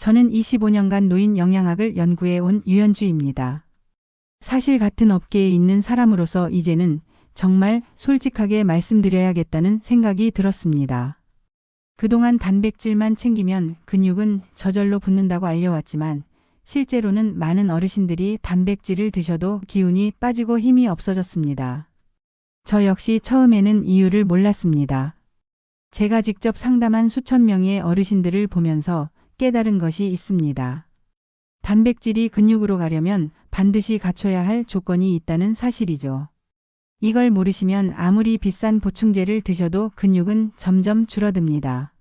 저는 25년간 노인 영양학을 연구해 온 유연주입니다. 사실 같은 업계에 있는 사람으로서 이제는 정말 솔직하게 말씀드려야겠다는 생각이 들었습니다. 그동안 단백질만 챙기면 근육은 저절로 붙는다고 알려왔지만 실제로는 많은 어르신들이 단백질을 드셔도 기운이 빠지고 힘이 없어졌습니다. 저 역시 처음에는 이유를 몰랐습니다. 제가 직접 상담한 수천 명의 어르신들을 보면서 깨달은 것이 있습니다. 단백질이 근육으로 가려면 반드시 갖춰야 할 조건이 있다는 사실이죠. 이걸 모르시면 아무리 비싼 보충제를 드셔도 근육은 점점 줄어듭니다.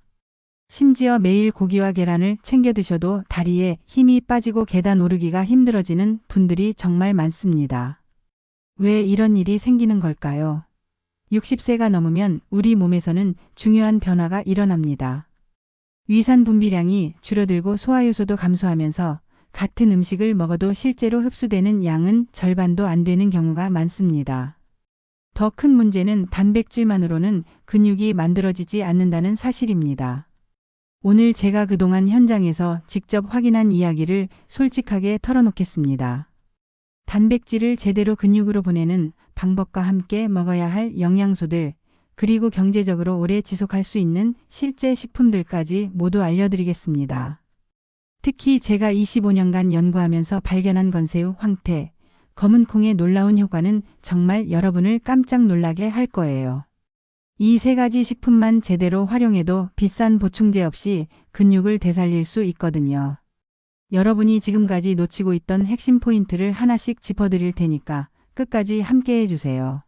심지어 매일 고기와 계란을 챙겨 드셔도 다리에 힘이 빠지고 계단 오르기가 힘들어지는 분들이 정말 많습니다. 왜 이런 일이 생기는 걸까요? 60세가 넘으면 우리 몸에서는 중요한 변화가 일어납니다. 위산 분비량이 줄어들고 소화효소도 감소하면서 같은 음식을 먹어도 실제로 흡수되는 양은 절반도 안 되는 경우가 많습니다. 더 큰 문제는 단백질만으로는 근육이 만들어지지 않는다는 사실입니다. 오늘 제가 그동안 현장에서 직접 확인한 이야기를 솔직하게 털어놓겠습니다. 단백질을 제대로 근육으로 보내는 방법과 함께 먹어야 할 영양소들, 그리고 경제적으로 오래 지속할 수 있는 실제 식품들까지 모두 알려드리겠습니다. 특히 제가 25년간 연구하면서 발견한 건새우, 황태, 검은 콩의 놀라운 효과는 정말 여러분을 깜짝 놀라게 할 거예요. 이 세 가지 식품만 제대로 활용해도 비싼 보충제 없이 근육을 되살릴 수 있거든요. 여러분이 지금까지 놓치고 있던 핵심 포인트를 하나씩 짚어드릴 테니까 끝까지 함께 해주세요.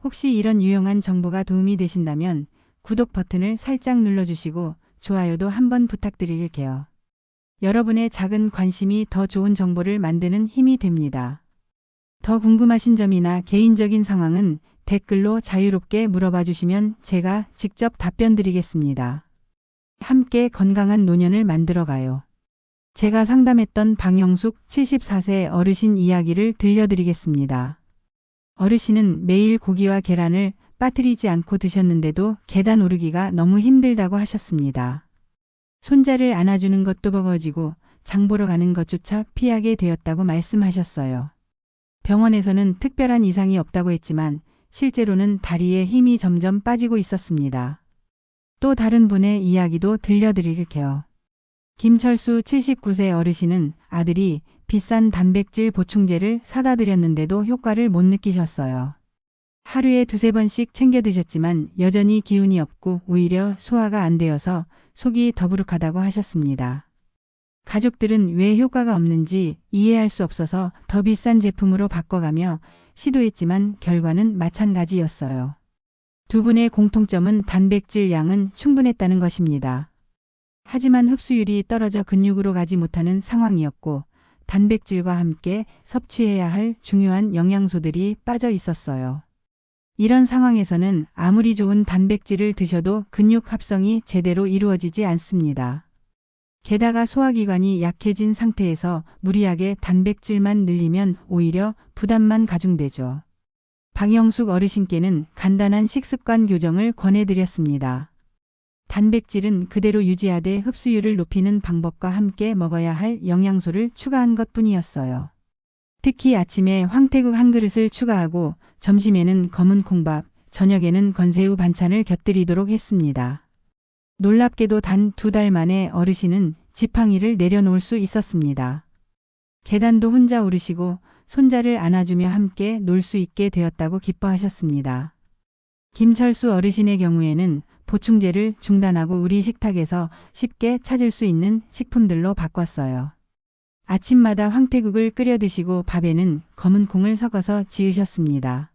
혹시 이런 유용한 정보가 도움이 되신다면 구독 버튼을 살짝 눌러주시고 좋아요도 한번 부탁드릴게요. 여러분의 작은 관심이 더 좋은 정보를 만드는 힘이 됩니다. 더 궁금하신 점이나 개인적인 상황은 댓글로 자유롭게 물어봐 주시면 제가 직접 답변 드리겠습니다. 함께 건강한 노년을 만들어가요. 제가 상담했던 방영숙 74세 어르신 이야기를 들려드리겠습니다. 어르신은 매일 고기와 계란을 빠뜨리지 않고 드셨는데도 계단 오르기가 너무 힘들다고 하셨습니다. 손자를 안아주는 것도 버거워지고 장 보러 가는 것조차 피하게 되었다고 말씀하셨어요. 병원에서는 특별한 이상이 없다고 했지만 실제로는 다리에 힘이 점점 빠지고 있었습니다. 또 다른 분의 이야기도 들려드릴게요. 김철수 79세 어르신은 아들이 비싼 단백질 보충제를 사다 드렸는데도 효과를 못 느끼셨어요. 하루에 두세 번씩 챙겨 드셨지만 여전히 기운이 없고 오히려 소화가 안 되어서 속이 더부룩하다고 하셨습니다. 가족들은 왜 효과가 없는지 이해할 수 없어서 더 비싼 제품으로 바꿔가며 시도했지만 결과는 마찬가지였어요. 두 분의 공통점은 단백질 양은 충분했다는 것입니다. 하지만 흡수율이 떨어져 근육으로 가지 못하는 상황이었고 단백질과 함께 섭취해야 할 중요한 영양소들이 빠져 있었어요. 이런 상황에서는 아무리 좋은 단백질을 드셔도 근육 합성이 제대로 이루어지지 않습니다. 게다가 소화기관이 약해진 상태에서 무리하게 단백질만 늘리면 오히려 부담만 가중되죠. 방영숙 어르신께는 간단한 식습관 교정을 권해드렸습니다. 단백질은 그대로 유지하되 흡수율을 높이는 방법과 함께 먹어야 할 영양소를 추가한 것뿐이었어요. 특히 아침에 황태국 한 그릇을 추가하고 점심에는 검은 콩밥, 저녁에는 건새우 반찬을 곁들이도록 했습니다. 놀랍게도 단 2달 만에 어르신은 지팡이를 내려놓을 수 있었습니다. 계단도 혼자 오르시고 손자를 안아주며 함께 놀 수 있게 되었다고 기뻐하셨습니다. 김철수 어르신의 경우에는 보충제를 중단하고 우리 식탁에서 쉽게 찾을 수 있는 식품들로 바꿨어요. 아침마다 황태국을 끓여 드시고 밥에는 검은 콩을 섞어서 지으셨습니다.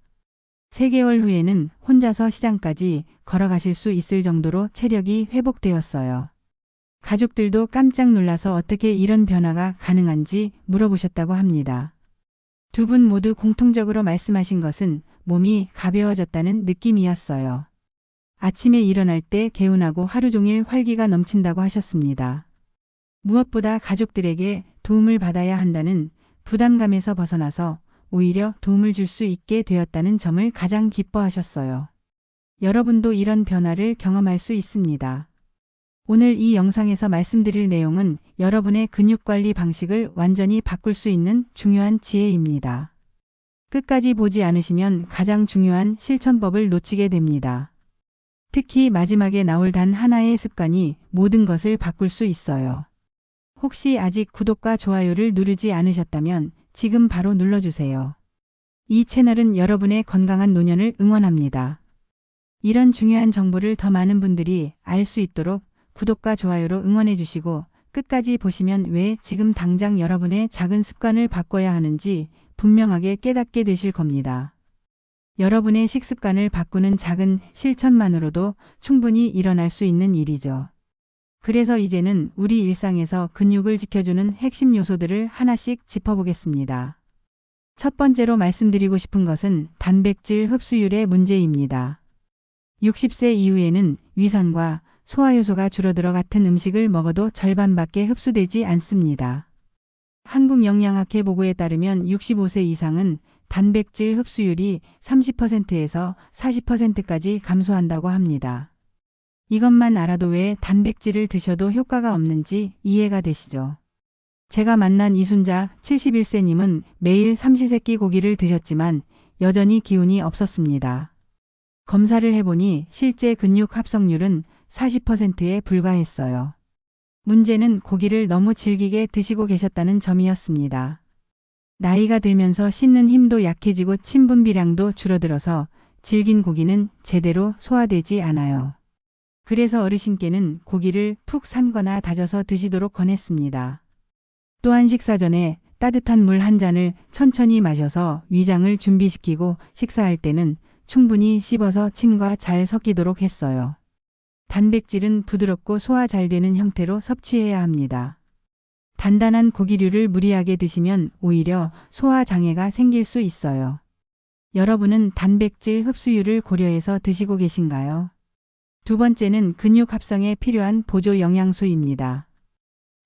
3개월 후에는 혼자서 시장까지 걸어가실 수 있을 정도로 체력이 회복되었어요. 가족들도 깜짝 놀라서 어떻게 이런 변화가 가능한지 물어보셨다고 합니다. 두 분 모두 공통적으로 말씀하신 것은 몸이 가벼워졌다는 느낌이었어요. 아침에 일어날 때 개운하고 하루 종일 활기가 넘친다고 하셨습니다. 무엇보다 가족들에게 도움을 받아야 한다는 부담감에서 벗어나서 오히려 도움을 줄 수 있게 되었다는 점을 가장 기뻐하셨어요. 여러분도 이런 변화를 경험할 수 있습니다. 오늘 이 영상에서 말씀드릴 내용은 여러분의 근육관리 방식을 완전히 바꿀 수 있는 중요한 지혜입니다. 끝까지 보지 않으시면 가장 중요한 실천법을 놓치게 됩니다. 특히 마지막에 나올 단 하나의 습관이 모든 것을 바꿀 수 있어요. 혹시 아직 구독과 좋아요를 누르지 않으셨다면 지금 바로 눌러주세요. 이 채널은 여러분의 건강한 노년을 응원합니다. 이런 중요한 정보를 더 많은 분들이 알 수 있도록 구독과 좋아요로 응원해 주시고 끝까지 보시면 왜 지금 당장 여러분의 작은 습관을 바꿔야 하는지 분명하게 깨닫게 되실 겁니다. 여러분의 식습관을 바꾸는 작은 실천만으로도 충분히 일어날 수 있는 일이죠. 그래서 이제는 우리 일상에서 근육을 지켜주는 핵심 요소들을 하나씩 짚어보겠습니다. 첫 번째로 말씀드리고 싶은 것은 단백질 흡수율의 문제입니다. 60세 이후에는 위산과 소화효소가 줄어들어 같은 음식을 먹어도 절반밖에 흡수되지 않습니다. 한국영양학회 보고에 따르면 65세 이상은 단백질 흡수율이 30%에서 40%까지 감소한다고 합니다. 이것만 알아도 왜 단백질을 드셔도 효과가 없는지 이해가 되시죠? 제가 만난 이순자 71세님은 매일 삼시세끼 고기를 드셨지만 여전히 기운이 없었습니다. 검사를 해보니 실제 근육 합성률은 40%에 불과했어요. 문제는 고기를 너무 질기게 드시고 계셨다는 점이었습니다. 나이가 들면서 씹는 힘도 약해지고 침 분비량도 줄어들어서 질긴 고기는 제대로 소화되지 않아요. 그래서 어르신께는 고기를 푹 삶거나 다져서 드시도록 권했습니다. 또한 식사 전에 따뜻한 물 한 잔을 천천히 마셔서 위장을 준비시키고 식사할 때는 충분히 씹어서 침과 잘 섞이도록 했어요. 단백질은 부드럽고 소화 잘 되는 형태로 섭취해야 합니다. 단단한 고기류를 무리하게 드시면 오히려 소화 장애가 생길 수 있어요. 여러분은 단백질 흡수율을 고려해서 드시고 계신가요? 두 번째는 근육 합성에 필요한 보조 영양소입니다.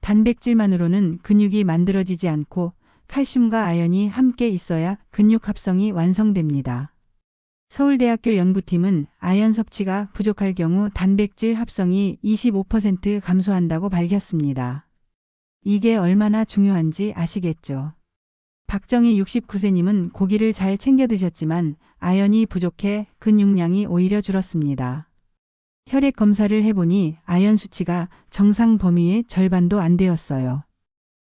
단백질만으로는 근육이 만들어지지 않고 칼슘과 아연이 함께 있어야 근육 합성이 완성됩니다. 서울대학교 연구팀은 아연 섭취가 부족할 경우 단백질 합성이 25% 감소한다고 밝혔습니다. 이게 얼마나 중요한지 아시겠죠? 박정희 69세님은 고기를 잘 챙겨 드셨지만 아연이 부족해 근육량이 오히려 줄었습니다. 혈액 검사를 해보니 아연 수치가 정상 범위의 절반도 안 되었어요.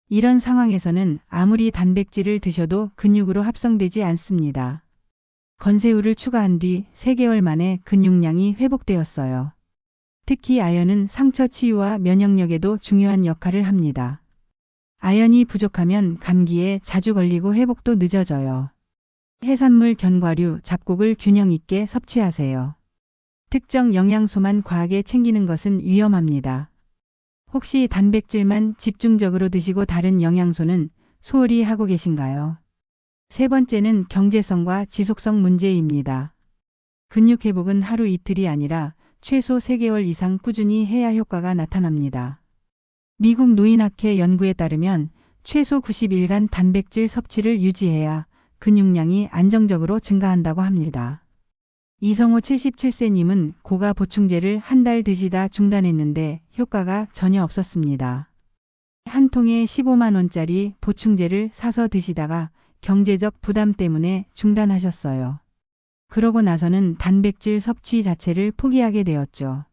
이런 상황에서는 아무리 단백질을 드셔도 근육으로 합성되지 않습니다. 건새우를 추가한 뒤 3개월 만에 근육량이 회복되었어요. 특히 아연은 상처 치유와 면역력에도 중요한 역할을 합니다. 아연이 부족하면 감기에 자주 걸리고 회복도 늦어져요. 해산물, 견과류, 잡곡을 균형 있게 섭취하세요. 특정 영양소만 과하게 챙기는 것은 위험합니다. 혹시 단백질만 집중적으로 드시고 다른 영양소는 소홀히 하고 계신가요? 세 번째는 경제성과 지속성 문제입니다. 근육 회복은 하루 이틀이 아니라 최소 3개월 이상 꾸준히 해야 효과가 나타납니다. 미국 노인학회 연구에 따르면 최소 90일간 단백질 섭취를 유지해야 근육량이 안정적으로 증가한다고 합니다. 이성호 77세님은 고가 보충제를 한 달 드시다 중단했는데 효과가 전혀 없었습니다. 한 통에 15만 원짜리 보충제를 사서 드시다가 경제적 부담 때문에 중단하셨어요. 그러고 나서는 단백질 섭취 자체를 포기하게 되었죠.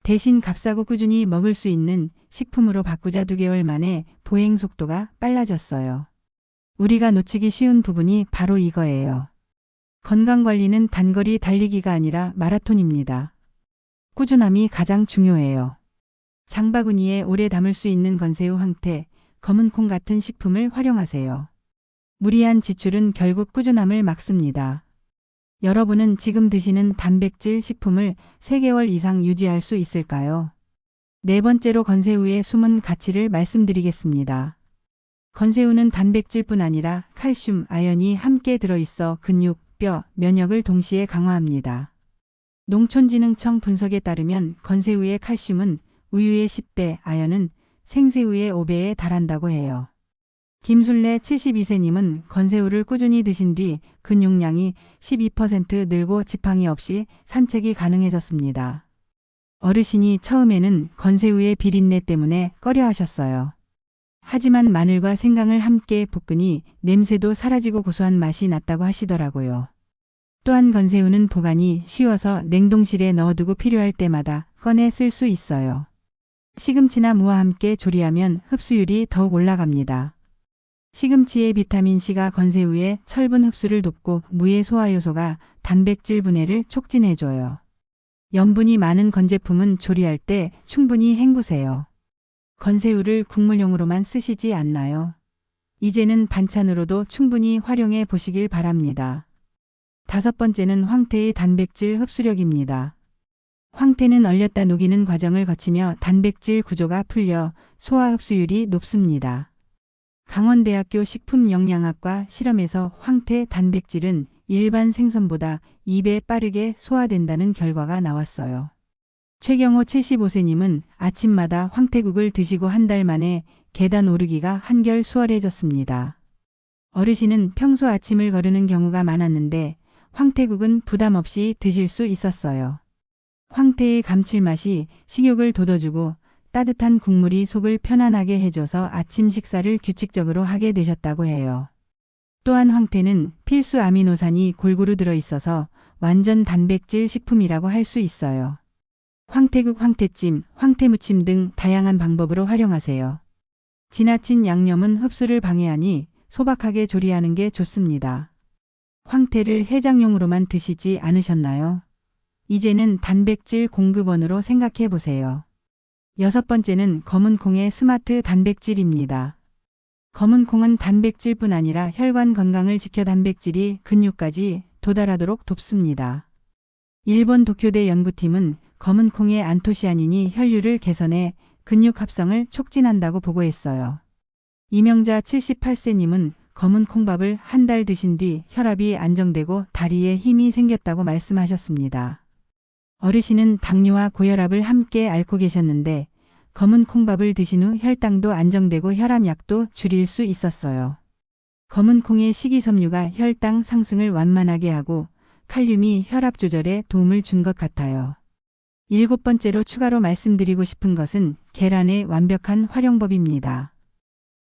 대신 값싸고 꾸준히 먹을 수 있는 식품으로 바꾸자 2개월 만에 보행 속도가 빨라졌어요. 우리가 놓치기 쉬운 부분이 바로 이거예요. 건강관리는 단거리 달리기가 아니라 마라톤입니다. 꾸준함이 가장 중요해요. 장바구니에 오래 담을 수 있는 건새우, 황태, 검은 콩 같은 식품을 활용하세요. 무리한 지출은 결국 꾸준함을 막습니다. 여러분은 지금 드시는 단백질 식품을 3개월 이상 유지할 수 있을까요? 네 번째로 건새우의 숨은 가치를 말씀드리겠습니다. 건새우는 단백질뿐 아니라 칼슘, 아연이 함께 들어있어 근육, 뼈, 면역을 동시에 강화합니다. 농촌진흥청 분석에 따르면 건새우의 칼슘은 우유의 10배, 아연은 생새우의 5배에 달한다고 해요. 김술래 72세님은 건새우를 꾸준히 드신 뒤 근육량이 12% 늘고 지팡이 없이 산책이 가능해졌습니다. 어르신이 처음에는 건새우의 비린내 때문에 꺼려 하셨어요. 하지만 마늘과 생강을 함께 볶으니 냄새도 사라지고 고소한 맛이 났다고 하시더라고요. 또한 건새우는 보관이 쉬워서 냉동실에 넣어두고 필요할 때마다 꺼내 쓸 수 있어요. 시금치나 무와 함께 조리하면 흡수율이 더욱 올라갑니다. 시금치의 비타민C가 건새우의 철분 흡수를 돕고 무의 소화효소가 단백질 분해를 촉진해줘요. 염분이 많은 건제품은 조리할 때 충분히 헹구세요. 건새우를 국물용으로만 쓰시지 않나요? 이제는 반찬으로도 충분히 활용해 보시길 바랍니다. 5번째는 황태의 단백질 흡수력입니다. 황태는 얼렸다 녹이는 과정을 거치며 단백질 구조가 풀려 소화 흡수율이 높습니다. 강원대학교 식품영양학과 실험에서 황태 단백질은 일반 생선보다 2배 빠르게 소화된다는 결과가 나왔어요. 최경호 75세님은 아침마다 황태국을 드시고 한 달 만에 계단 오르기가 한결 수월해졌습니다. 어르신은 평소 아침을 거르는 경우가 많았는데 황태국은 부담 없이 드실 수 있었어요. 황태의 감칠맛이 식욕을 돋워주고 따뜻한 국물이 속을 편안하게 해줘서 아침 식사를 규칙적으로 하게 되셨다고 해요. 또한 황태는 필수 아미노산이 골고루 들어있어서 완전 단백질 식품이라고 할 수 있어요. 황태국, 황태찜, 황태무침 등 다양한 방법으로 활용하세요. 지나친 양념은 흡수를 방해하니 소박하게 조리하는 게 좋습니다. 황태를 해장용으로만 드시지 않으셨나요? 이제는 단백질 공급원으로 생각해 보세요. 6번째는 검은콩의 스마트 단백질입니다. 검은콩은 단백질뿐 아니라 혈관 건강을 지켜 단백질이 근육까지 도달하도록 돕습니다. 일본 도쿄대 연구팀은 검은콩의 안토시아닌이 혈류를 개선해 근육 합성을 촉진한다고 보고했어요. 이명자 78세님은 검은 콩밥을 한 달 드신 뒤 혈압이 안정되고 다리에 힘이 생겼다고 말씀하셨습니다. 어르신은 당뇨와 고혈압을 함께 앓고 계셨는데 검은 콩밥을 드신 후 혈당도 안정되고 혈압약도 줄일 수 있었어요. 검은 콩의 식이섬유가 혈당 상승을 완만하게 하고 칼륨이 혈압 조절에 도움을 준 것 같아요. 7번째로 추가로 말씀드리고 싶은 것은 계란의 완벽한 활용법입니다.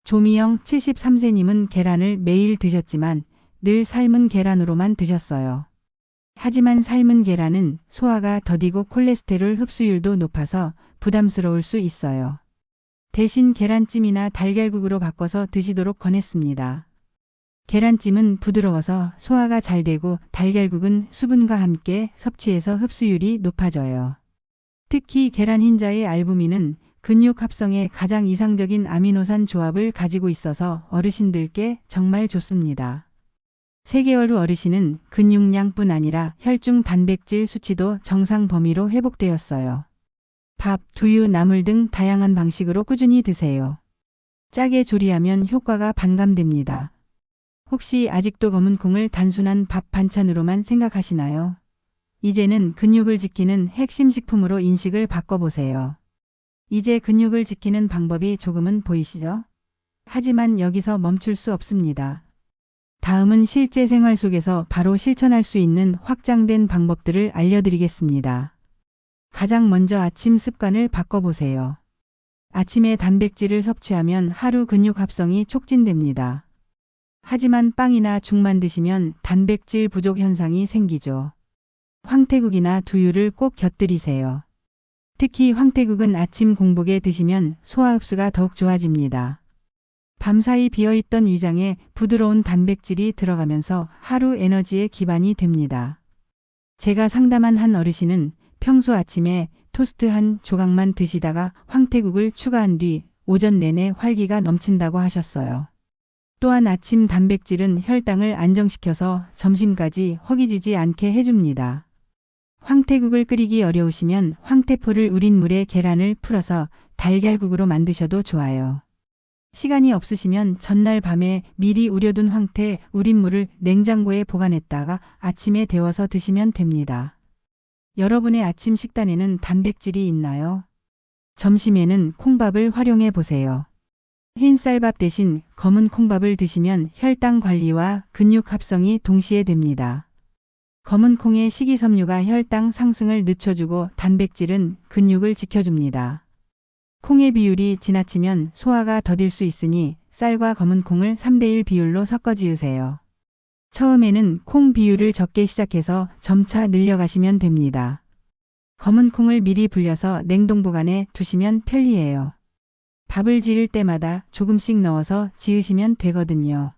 조미영 73세님은 계란을 매일 드셨지만 늘 삶은 계란으로만 드셨어요. 하지만 삶은 계란은 소화가 더디고 콜레스테롤 흡수율도 높아서 부담스러울 수 있어요. 대신 계란찜이나 달걀국으로 바꿔서 드시도록 권했습니다. 계란찜은 부드러워서 소화가 잘 되고 달걀국은 수분과 함께 섭취해서 흡수율이 높아져요. 특히 계란 흰자의 알부민은 근육 합성에 가장 이상적인 아미노산 조합을 가지고 있어서 어르신들께 정말 좋습니다. 3개월 후 어르신은 근육량뿐 아니라 혈중 단백질 수치도 정상 범위로 회복되었어요. 밥, 두유, 나물 등 다양한 방식으로 꾸준히 드세요. 짜게 조리하면 효과가 반감됩니다. 혹시 아직도 검은콩을 단순한 밥 반찬으로만 생각하시나요? 이제는 근육을 지키는 핵심 식품으로 인식을 바꿔보세요. 이제 근육을 지키는 방법이 조금은 보이시죠? 하지만 여기서 멈출 수 없습니다. 다음은 실제 생활 속에서 바로 실천할 수 있는 확장된 방법들을 알려드리겠습니다. 가장 먼저 아침 습관을 바꿔보세요. 아침에 단백질을 섭취하면 하루 근육 합성이 촉진됩니다. 하지만 빵이나 죽만 드시면 단백질 부족 현상이 생기죠. 황태국이나 두유를 꼭 곁들이세요. 특히 황태국은 아침 공복에 드시면 소화 흡수가 더욱 좋아집니다. 밤사이 비어있던 위장에 부드러운 단백질이 들어가면서 하루 에너지의 기반이 됩니다. 제가 상담한 한 어르신은 평소 아침에 토스트 한 조각만 드시다가 황태국을 추가한 뒤 오전 내내 활기가 넘친다고 하셨어요. 또한 아침 단백질은 혈당을 안정시켜서 점심까지 허기지지 않게 해줍니다. 황태국을 끓이기 어려우시면 황태포를 우린 물에 계란을 풀어서 달걀국으로 만드셔도 좋아요. 시간이 없으시면 전날 밤에 미리 우려둔 황태 우린 물을 냉장고에 보관했다가 아침에 데워서 드시면 됩니다. 여러분의 아침 식단에는 단백질이 있나요? 점심에는 콩밥을 활용해 보세요. 흰쌀밥 대신 검은 콩밥을 드시면 혈당 관리와 근육 합성이 동시에 됩니다. 검은 콩의 식이섬유가 혈당 상승을 늦춰주고 단백질은 근육을 지켜줍니다. 콩의 비율이 지나치면 소화가 더딜 수 있으니 쌀과 검은 콩을 3대1 비율로 섞어 지으세요. 처음에는 콩 비율을 적게 시작해서 점차 늘려가시면 됩니다. 검은 콩을 미리 불려서 냉동 보관해 두시면 편리해요. 밥을 지을 때마다 조금씩 넣어서 지으시면 되거든요.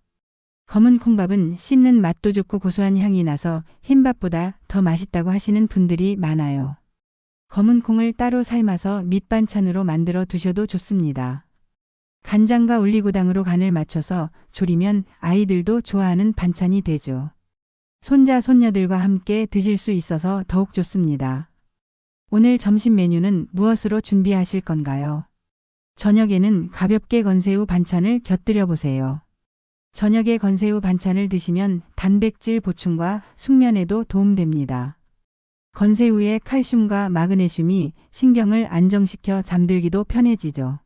검은 콩밥은 씹는 맛도 좋고 고소한 향이 나서 흰밥보다 더 맛있다고 하시는 분들이 많아요. 검은 콩을 따로 삶아서 밑반찬으로 만들어 두셔도 좋습니다. 간장과 올리고당으로 간을 맞춰서 졸이면 아이들도 좋아하는 반찬이 되죠. 손자, 손녀들과 함께 드실 수 있어서 더욱 좋습니다. 오늘 점심 메뉴는 무엇으로 준비하실 건가요? 저녁에는 가볍게 건새우 반찬을 곁들여 보세요. 저녁에 건새우 반찬을 드시면 단백질 보충과 숙면에도 도움됩니다. 건새우의 칼슘과 마그네슘이 신경을 안정시켜 잠들기도 편해지죠.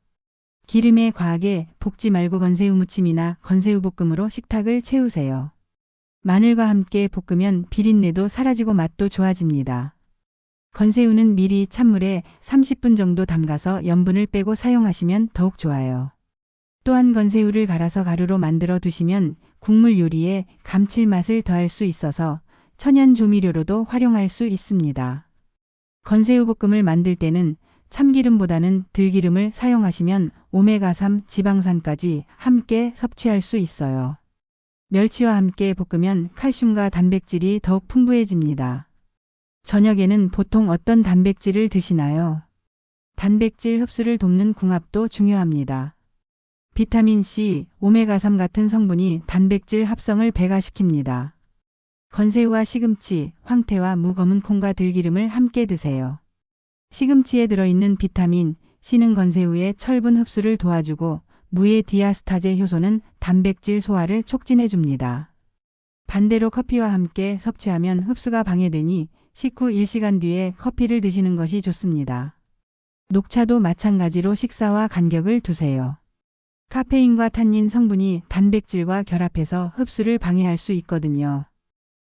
기름에 과하게 볶지 말고 건새우 무침이나 건새우 볶음으로 식탁을 채우세요. 마늘과 함께 볶으면 비린내도 사라지고 맛도 좋아집니다. 건새우는 미리 찬물에 30분 정도 담가서 염분을 빼고 사용하시면 더욱 좋아요. 또한 건새우를 갈아서 가루로 만들어 두시면 국물 요리에 감칠맛을 더할 수 있어서 천연 조미료로도 활용할 수 있습니다. 건새우 볶음을 만들 때는 참기름보다는 들기름을 사용하시면 오메가3 지방산까지 함께 섭취할 수 있어요. 멸치와 함께 볶으면 칼슘과 단백질이 더욱 풍부해집니다. 저녁에는 보통 어떤 단백질을 드시나요? 단백질 흡수를 돕는 궁합도 중요합니다. 비타민C, 오메가3 같은 성분이 단백질 합성을 배가시킵니다. 건새우와 시금치, 황태와 무, 검은 콩과 들기름을 함께 드세요. 시금치에 들어있는 비타민 C는 건새우의 철분 흡수를 도와주고 무의 디아스타제 효소는 단백질 소화를 촉진해줍니다. 반대로 커피와 함께 섭취하면 흡수가 방해되니 식후 1시간 뒤에 커피를 드시는 것이 좋습니다. 녹차도 마찬가지로 식사와 간격을 두세요. 카페인과 탄닌 성분이 단백질과 결합해서 흡수를 방해할 수 있거든요.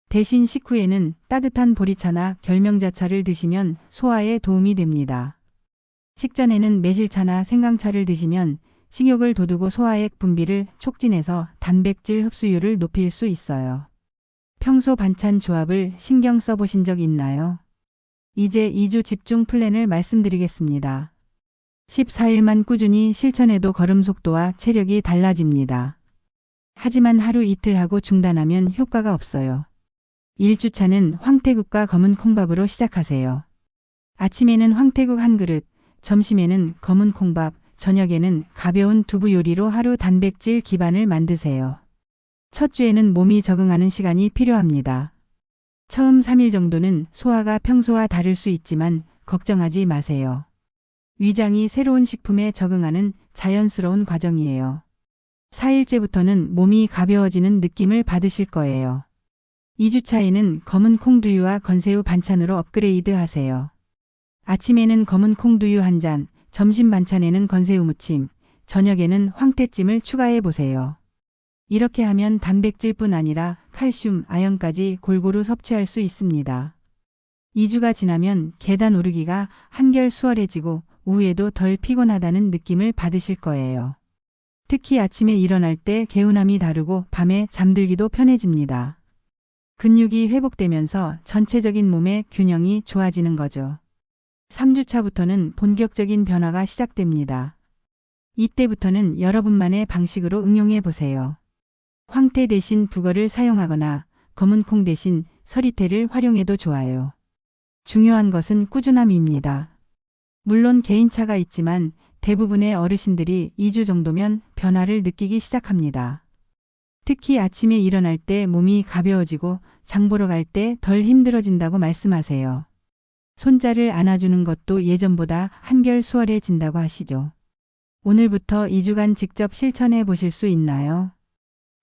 대신 식후에는 따뜻한 보리차나 결명자차를 드시면 소화에 도움이 됩니다. 식전에는 매실차나 생강차를 드시면 식욕을 돋우고 소화액 분비를 촉진해서 단백질 흡수율을 높일 수 있어요. 평소 반찬 조합을 신경 써보신 적 있나요? 이제 2주 집중 플랜을 말씀드리겠습니다. 14일만 꾸준히 실천해도 걸음 속도와 체력이 달라집니다. 하지만 하루 이틀 하고 중단하면 효과가 없어요. 1주차는 황태국과 검은 콩밥으로 시작하세요. 아침에는 황태국 한 그릇, 점심에는 검은 콩밥, 저녁에는 가벼운 두부 요리로 하루 단백질 기반을 만드세요. 첫 주에는 몸이 적응하는 시간이 필요합니다. 처음 3일 정도는 소화가 평소와 다를 수 있지만 걱정하지 마세요. 위장이 새로운 식품에 적응하는 자연스러운 과정이에요. 4일째부터는 몸이 가벼워지는 느낌을 받으실 거예요. 2주차에는 검은 콩두유와 건새우 반찬으로 업그레이드 하세요. 아침에는 검은 콩두유 한 잔, 점심 반찬에는 건새우 무침, 저녁에는 황태찜을 추가해 보세요. 이렇게 하면 단백질뿐 아니라 칼슘, 아연까지 골고루 섭취할 수 있습니다. 2주가 지나면 계단 오르기가 한결 수월해지고 오후에도 덜 피곤하다는 느낌을 받으실 거예요. 특히 아침에 일어날 때 개운함이 다르고 밤에 잠들기도 편해집니다. 근육이 회복되면서 전체적인 몸의 균형이 좋아지는 거죠. 3주차부터는 본격적인 변화가 시작됩니다. 이때부터는 여러분만의 방식으로 응용해 보세요. 황태 대신 북어를 사용하거나 검은 콩 대신 서리태를 활용해도 좋아요. 중요한 것은 꾸준함입니다. 물론 개인차가 있지만 대부분의 어르신들이 2주 정도면 변화를 느끼기 시작합니다. 특히 아침에 일어날 때 몸이 가벼워지고 장 보러 갈 때 덜 힘들어진다고 말씀하세요. 손자를 안아주는 것도 예전보다 한결 수월해진다고 하시죠. 오늘부터 2주간 직접 실천해 보실 수 있나요?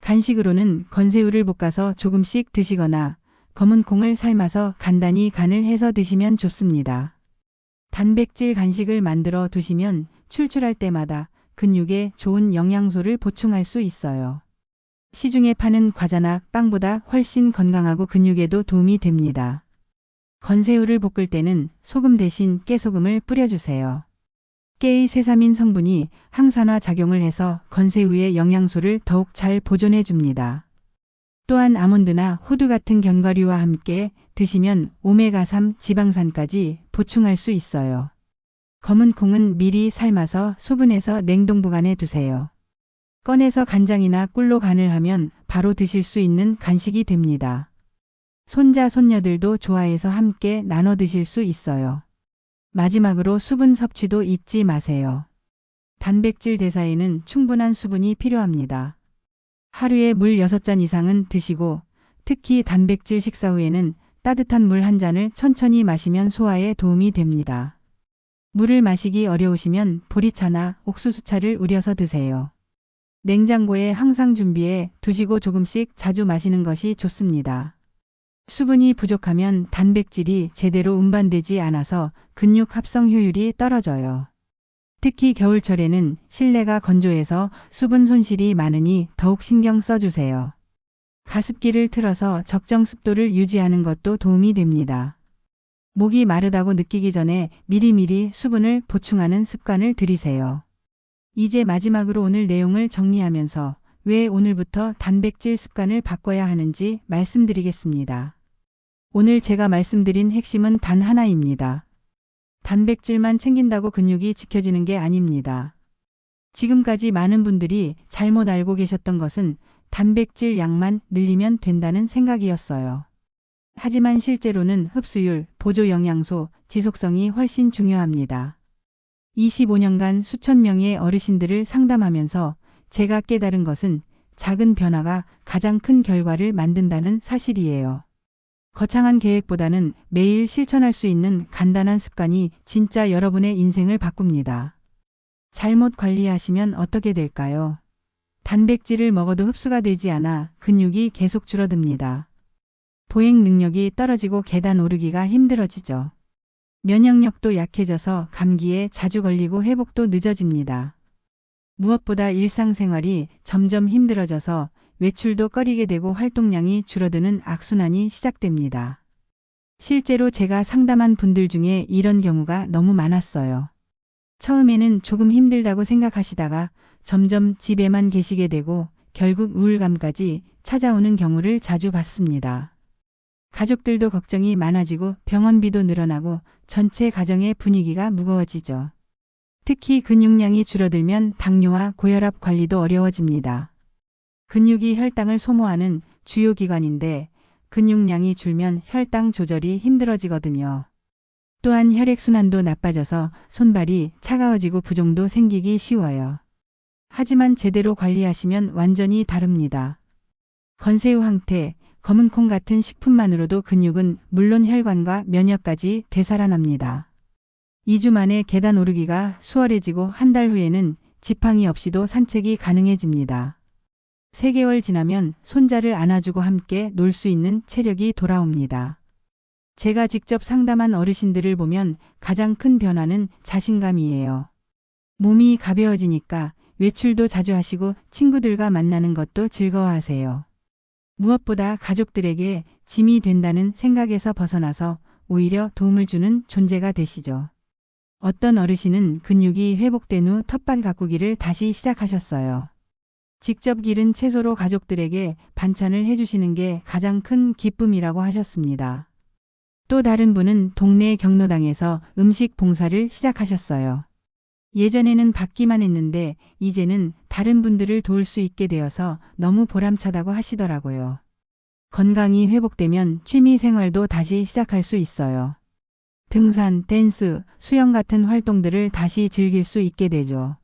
간식으로는 건새우를 볶아서 조금씩 드시거나 검은 콩을 삶아서 간단히 간을 해서 드시면 좋습니다. 단백질 간식을 만들어 두시면 출출할 때마다 근육에 좋은 영양소를 보충할 수 있어요. 시중에 파는 과자나 빵보다 훨씬 건강하고 근육에도 도움이 됩니다. 건새우를 볶을 때는 소금 대신 깨소금을 뿌려주세요. 깨의 세사민 성분이 항산화 작용을 해서 건새우의 영양소를 더욱 잘 보존해 줍니다. 또한 아몬드나 호두 같은 견과류와 함께 드시면 오메가3 지방산까지 보충할 수 있어요. 검은 콩은 미리 삶아서 소분해서 냉동 보관해 두세요. 꺼내서 간장이나 꿀로 간을 하면 바로 드실 수 있는 간식이 됩니다. 손자, 손녀들도 좋아해서 함께 나눠 드실 수 있어요. 마지막으로 수분 섭취도 잊지 마세요. 단백질 대사에는 충분한 수분이 필요합니다. 하루에 물 6잔 이상은 드시고 특히 단백질 식사 후에는 따뜻한 물 1잔을 천천히 마시면 소화에 도움이 됩니다. 물을 마시기 어려우시면 보리차나 옥수수차를 우려서 드세요. 냉장고에 항상 준비해 두시고 조금씩 자주 마시는 것이 좋습니다. 수분이 부족하면 단백질이 제대로 운반되지 않아서 근육 합성 효율이 떨어져요. 특히 겨울철에는 실내가 건조해서 수분 손실이 많으니 더욱 신경 써주세요. 가습기를 틀어서 적정 습도를 유지하는 것도 도움이 됩니다. 목이 마르다고 느끼기 전에 미리미리 수분을 보충하는 습관을 들이세요. 이제 마지막으로 오늘 내용을 정리하면서 왜 오늘부터 단백질 습관을 바꿔야 하는지 말씀드리겠습니다. 오늘 제가 말씀드린 핵심은 단 하나입니다. 단백질만 챙긴다고 근육이 지켜지는 게 아닙니다. 지금까지 많은 분들이 잘못 알고 계셨던 것은 단백질 양만 늘리면 된다는 생각이었어요. 하지만 실제로는 흡수율, 보조 영양소, 지속성이 훨씬 중요합니다. 25년간 수천 명의 어르신들을 상담하면서 제가 깨달은 것은 작은 변화가 가장 큰 결과를 만든다는 사실이에요. 거창한 계획보다는 매일 실천할 수 있는 간단한 습관이 진짜 여러분의 인생을 바꿉니다. 잘못 관리하시면 어떻게 될까요? 단백질을 먹어도 흡수가 되지 않아 근육이 계속 줄어듭니다. 보행 능력이 떨어지고 계단 오르기가 힘들어지죠. 면역력도 약해져서 감기에 자주 걸리고 회복도 늦어집니다. 무엇보다 일상생활이 점점 힘들어져서 외출도 꺼리게 되고 활동량이 줄어드는 악순환이 시작됩니다. 실제로 제가 상담한 분들 중에 이런 경우가 너무 많았어요. 처음에는 조금 힘들다고 생각하시다가 점점 집에만 계시게 되고 결국 우울감까지 찾아오는 경우를 자주 봤습니다. 가족들도 걱정이 많아지고 병원비도 늘어나고 전체 가정의 분위기가 무거워지죠. 특히 근육량이 줄어들면 당뇨와 고혈압 관리도 어려워집니다. 근육이 혈당을 소모하는 주요 기관인데 근육량이 줄면 혈당 조절이 힘들어지거든요. 또한 혈액순환도 나빠져서 손발이 차가워지고 부종도 생기기 쉬워요. 하지만 제대로 관리하시면 완전히 다릅니다. 건새우, 황태, 검은 콩 같은 식품만으로도 근육은 물론 혈관과 면역까지 되살아납니다. 2주 만에 계단 오르기가 수월해지고 한 달 후에는 지팡이 없이도 산책이 가능해집니다. 3개월 지나면 손자를 안아주고 함께 놀 수 있는 체력이 돌아옵니다. 제가 직접 상담한 어르신들을 보면 가장 큰 변화는 자신감이에요. 몸이 가벼워지니까 외출도 자주 하시고 친구들과 만나는 것도 즐거워하세요. 무엇보다 가족들에게 짐이 된다는 생각에서 벗어나서 오히려 도움을 주는 존재가 되시죠. 어떤 어르신은 근육이 회복된 후 텃밭 가꾸기를 다시 시작하셨어요. 직접 기른 채소로 가족들에게 반찬을 해주시는 게 가장 큰 기쁨이라고 하셨습니다. 또 다른 분은 동네 경로당에서 음식 봉사를 시작하셨어요. 예전에는 받기만 했는데 이제는 다른 분들을 도울 수 있게 되어서 너무 보람차다고 하시더라고요. 건강이 회복되면 취미 생활도 다시 시작할 수 있어요. 등산, 댄스, 수영 같은 활동들을 다시 즐길 수 있게 되죠.